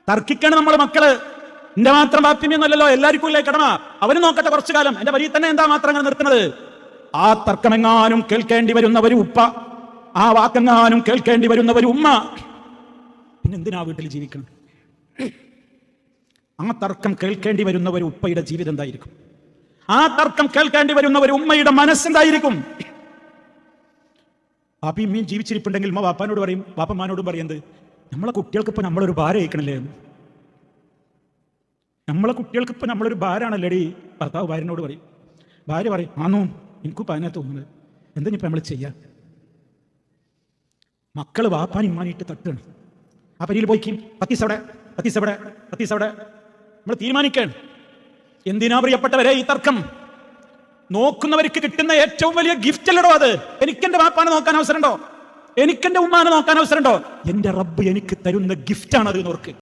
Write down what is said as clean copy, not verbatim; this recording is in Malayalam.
തർക്കിക്കാണ് നമ്മളെ മക്കള്. എന്റെ മാത്രം ബാപ്യമൊന്നുമല്ലല്ലോ, എല്ലാവർക്കും ഇല്ലേ കടമ. അവര് നോക്കട്ടെ കുറച്ചു കാലം. എന്റെ വരി തന്നെ എന്താ മാത്രം അങ്ങനെ നിർത്തുന്നത്? ആ തർക്കമെങ്ങാനും കേൾക്കേണ്ടി വരുന്നവര് ഉപ്പ, ആ വാക്കെങ്ങാനും കേൾക്കേണ്ടി വരുന്നവര് ഉമ്മ, പിന്നെന്തിനാ വീട്ടിൽ ജീവിക്കണം? ആ തർക്കം കേൾക്കേണ്ടി വരുന്നവർ ഉപ്പയുടെ ജീവിതം എന്തായിരിക്കും? ആ തർക്കം കേൾക്കേണ്ടി വരുന്നവർ ഉമ്മയുടെ മനസ്സെന്തായിരിക്കും? വാപ്പയും മീൻ ജീവിച്ചിരിപ്പുണ്ടെങ്കിൽ ഉമ്മ വാപ്പാനോട് പറയും, വാപ്പന്മാരോടും പറയുന്നത്, നമ്മളെ കുട്ടികൾക്ക് ഇപ്പൊ നമ്മളൊരു ഭാരം അയക്കണല്ലേ, നമ്മളെ കുട്ടികൾക്ക് ഇപ്പൊ നമ്മളൊരു ഭാരമാണല്ലേടി. ഭർത്താവ് ഭാര്യനോട് പറയും. ഭാര്യ പറയും, ആന്നോ, എനിക്കിപ്പോൾ അതിനെ തോന്നുന്നത്, എന്തിനിപ്പോൾ നമ്മൾ ചെയ്യാം? മക്കള് വാപ്പാൻ ഇമ്മാനിട്ട് തട്ടാണ്. ആ പരിയിൽ പോയിക്കും, പത്തീസവിടെ പത്തീസവിടെ പത്തീസവിടെ. നമ്മൾ തീരുമാനിക്കാൻ. എന്തിനാ പ്രിയപ്പെട്ടവരെ ഈ തർക്കം? നോക്കുന്നവർക്ക് കിട്ടുന്ന ഏറ്റവും വലിയ ഗിഫ്റ്റ് അല്ലടോ അത്. എനിക്കെന്റെ വാപ്പാനെ നോക്കാൻ അവസരമുണ്ടോ? എനിക്കെന്റെ ഉമ്മാനെ നോക്കാൻ അവസരമുണ്ടോ? എന്റെ റബ്ബ് എനിക്ക് തരുന്ന ഗിഫ്റ്റാണ് അത്. നോർക്ക്.